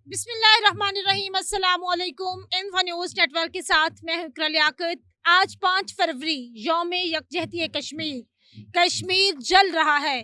بسم اللہ الرحمن الرحیم، السلام علیکم۔ انفو نیوز نیٹ ورک کے ساتھ میں ہوں اقرا لیاقت۔ آج 5 فروری یوم یکجہتی کشمیر جل رہا ہے۔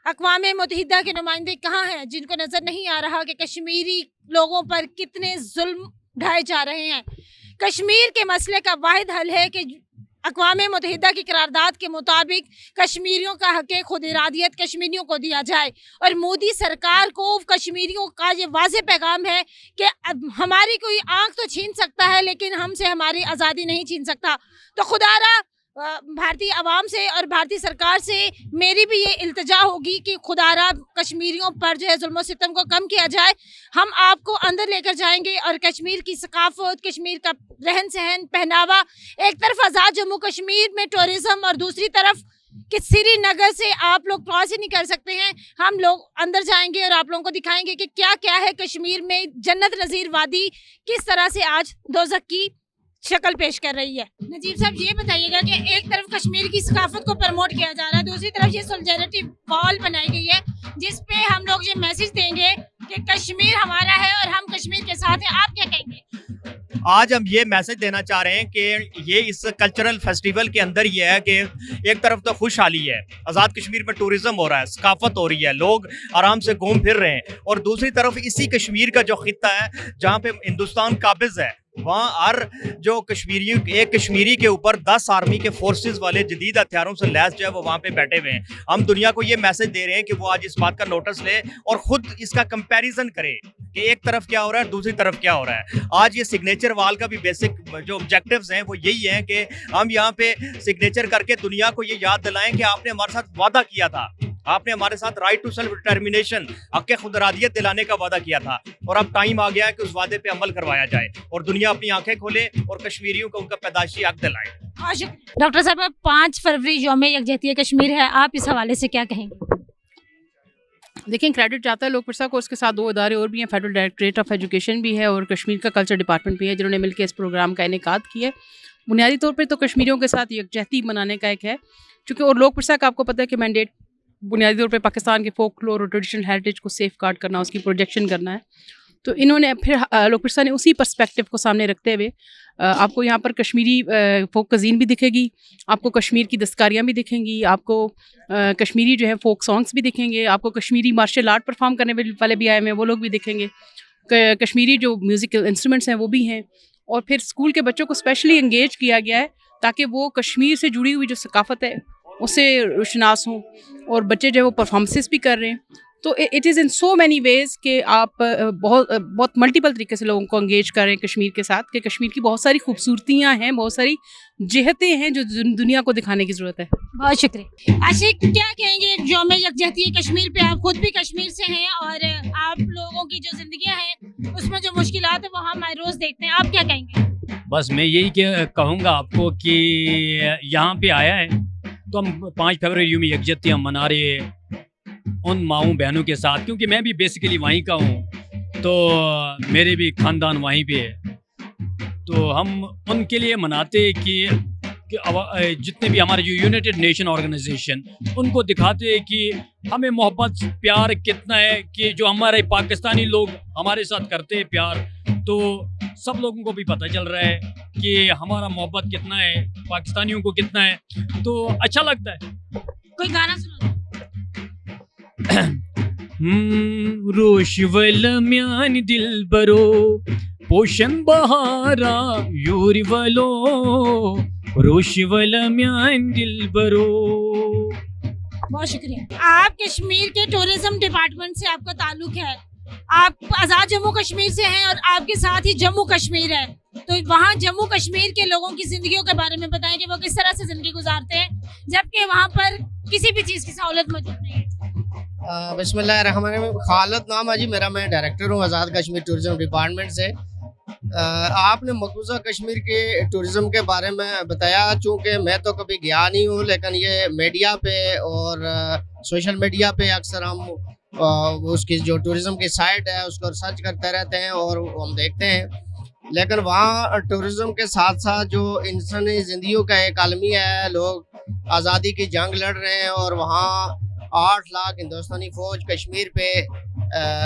اقوام متحدہ کے نمائندے کہاں ہیں جن کو نظر نہیں آ رہا کہ کشمیری لوگوں پر کتنے ظلم ڈھائے جا رہے ہیں۔ کشمیر کے مسئلے کا واحد حل ہے کہ اقوام متحدہ کی قرارداد کے مطابق کشمیریوں کا حق خود ارادیت کشمیریوں کو دیا جائے، اور مودی سرکار کو کشمیریوں کا یہ واضح پیغام ہے کہ ہماری کوئی آنکھ تو چھین سکتا ہے لیکن ہم سے ہماری آزادی نہیں چھین سکتا۔ تو خدا را بھارتی عوام سے اور بھارتی سرکار سے میری بھی یہ التجا ہوگی کہ خدا را کشمیریوں پر جو ہے ظلم و ستم کو کم کیا جائے۔ ہم آپ کو اندر لے کر جائیں گے اور کشمیر کی ثقافت، کشمیر کا رہن سہن، پہناوا، ایک طرف آزاد جموں کشمیر میں ٹورزم اور دوسری طرف کہ سری نگر سے آپ لوگ کراس ہی نہیں کر سکتے ہیں۔ ہم لوگ اندر جائیں گے اور آپ لوگوں کو دکھائیں گے کہ کیا کیا ہے کشمیر میں۔ جنت نظیر وادی کس طرح سے آج دوزخ کی شکل پیش کر رہی ہے۔ نجیب صاحب یہ بتائیے گا کہ ایک طرف کشمیر کی ثقافت کو پروموٹ کیا جا رہا ہے، دوسری طرف یہ سولیڈرٹی وال بنائی گئی ہے جس پہ ہم لوگ یہ میسج دیں گے کہ کشمیر ہمارا ہے اور ہم کشمیر کے ساتھ ہیں۔ آپ کیا کہیں گے؟ آج ہم یہ میسج دینا چاہ رہے ہیں کہ یہ اس کلچرل فیسٹیول کے اندر یہ ہے کہ ایک طرف تو خوشحالی ہے، آزاد کشمیر میں ٹورزم ہو رہا ہے، ثقافت ہو رہی ہے، لوگ آرام سے گھوم پھر رہے ہیں، اور دوسری طرف اسی کشمیر کا جو خطہ ہے جہاں پہ ہندوستان قابض ہے، وہاں ہر جو ایک کشمیری کے اوپر 10 آرمی کے فورسز والے جدید ہتھیاروں سے لیس جو ہے وہ وہاں پہ بیٹھے ہوئے ہیں۔ ہم دنیا کو یہ میسج دے رہے ہیں کہ وہ آج اس بات کا نوٹس لے اور خود اس کا کمپیریزن کرے کہ ایک طرف کیا ہو رہا ہے، دوسری طرف کیا ہو رہا ہے۔ آج یہ سگنیچر وال کا بھی بیسک جو آبجیکٹیوز ہیں وہ یہی ہیں کہ ہم یہاں پہ سگنیچر کر کے دنیا کو یہ یاد دلائیں کہ آپ نے ہمارے ساتھ وعدہ کیا تھا، آپ نے ہمارے ساتھ رائٹ ٹو سیلف ڈٹرمینیشن، حق خود ارادیت دلانے کا وعدہ کیا تھا، اور اب ٹائم آ گیا ہے کہ اس وعدے پہ عمل کروایا جائے اور دنیا اپنی آنکھیں کھولے اور کشمیریوں کو ان کا پیدائشی حق دلائے۔ ڈاکٹر صاحب 5 فروری یوم یکجہتی کشمیر ہے، آپ اس حوالے سے کیا کہیں گے؟ دیکھیں، کریڈٹ جاتا ہے لوک پرسا کو، اس کے ساتھ 2 ادارے اور بھی ہیں، فیڈرل ڈائریکٹریٹ آف ایجوکیشن بھی ہے اور کشمیر کا کلچر ڈپارٹمنٹ بھی ہے، جنہوں نے مل کے اس پروگرام کا انعقاد کیا ہے۔ بنیادی طور پہ تو کشمیریوں کے ساتھ یکجہتی منانے کا ایک ہے، چونکہ اور لوک پرسا کا آپ کو پتہ ہے کہ مینڈیٹ بنیادی طور پہ پاکستان کے فوک فلور اور ٹریڈیشنل ہیریٹیج کو سیف گارڈ کرنا، اس کی پروجیکشن کرنا ہے۔ تو انہوں نے پھر لوک پرسا نے اسی پرسپیکٹیو کو سامنے رکھتے ہوئے آپ کو یہاں پر کشمیری فوک کزین بھی دکھے گی، آپ کو کشمیر کی دستکاریاں بھی دکھیں گی، آپ کو کشمیری جو ہے فوک سانگس بھی دکھیں گے، آپ کو کشمیری مارشل آرٹ پرفارم کرنے والے بھی آئے ہوئے ہیں، وہ لوگ بھی دکھیں گے، کشمیری جو میوزیکل انسٹرومنٹس ہیں وہ بھی ہیں، اور پھر اسکول کے بچوں کو اسپیشلی انگیج کیا گیا ہے تاکہ وہ کشمیر سے جڑی ہوئی جو ثقافت ہے اسے شناس ہوں، اور بچے جو ہے وہ پرفارمنسز بھی کر رہے ہیں۔ تو it is in so many ways کہ آپ بہت ملٹیپل طریقے سے لوگوں کو انگیج کر رہے ہیں کشمیر کے ساتھ، کہ کشمیر کی بہت ساری خوبصورتیاں ہیں، بہت ساری جہتیں ہیں جو دنیا کو دکھانے کی ضرورت ہے۔ بہت شکریہ۔ عاشق کیا کہیں گے یوم یکجہتی کشمیر پہ؟ آپ خود بھی کشمیر سے ہیں اور آپ لوگوں کی جو زندگیاں ہیں اس میں جو مشکلات ہیں وہ ہم ہر روز دیکھتے ہیں، آپ کیا کہیں گے؟ بس میں یہی کہوں گا آپ کو کہ یہاں پہ آیا ہے تو ہم 5 فروری یوم یکجہتی ہم منا رہے ہیں ان ماؤں بہنوں کے ساتھ، کیونکہ میں بھی بیسیکلی وہیں کا ہوں، تو میرے بھی خاندان وہیں پہ ہے، تو ہم ان کے لیے مناتے کہ جتنے بھی ہمارے جو یونائٹڈ نیشن آرگنائزیشن ان کو دکھاتے کہ ہمیں محبت پیار کتنا ہے، کہ جو ہمارے پاکستانی لوگ ہمارے ساتھ کرتے ہیں پیار، تو سب لوگوں کو بھی پتہ چل رہا ہے کہ ہمارا محبت کتنا ہے، پاکستانیوں کو کتنا ہے، تو اچھا لگتا ہے۔ کوئی گانا سنا؟ روش ول میان دل برو پوشن بہارا یوری ولو روش ول میان دل برو۔ بہت شکریہ۔ آپ کشمیر کے ٹورزم ڈپارٹمنٹ سے آپ کا تعلق ہے، آپ آزاد جموں کشمیر سے ہیں اور آپ کے ساتھ ہی جموں کشمیر ہے، تو وہاں جموں کشمیر کے لوگوں کی زندگیوں کے بارے میں بتائیں کہ وہ کس طرح سے زندگی گزارتے ہیں جبکہ وہاں پر کسی بھی چیز کی سہولت موجود نہیں ہے۔ بسم اللہ الرحمن الرحیم۔ خالد نام ہے جی میرا، میں ڈائریکٹر ہوں آزاد کشمیر ٹورزم ڈپارٹمنٹ سے۔ آپ نے مقبوضہ کشمیر کے ٹورزم کے بارے میں بتایا، چونکہ میں تو کبھی گیا نہیں ہوں، لیکن یہ میڈیا پہ اور سوشل میڈیا پہ اکثر ہم اس کی جو ٹورزم کی سائٹ ہے اس کو ریسرچ کرتے رہتے ہیں اور ہم دیکھتے ہیں، لیکن وہاں ٹورزم کے ساتھ ساتھ جو انسانی زندگیوں کا ایک عالمیہ ہے، لوگ آزادی کی جنگ لڑ رہے ہیں، اور وہاں 8 لاکھ ہندوستانی فوج کشمیر پہ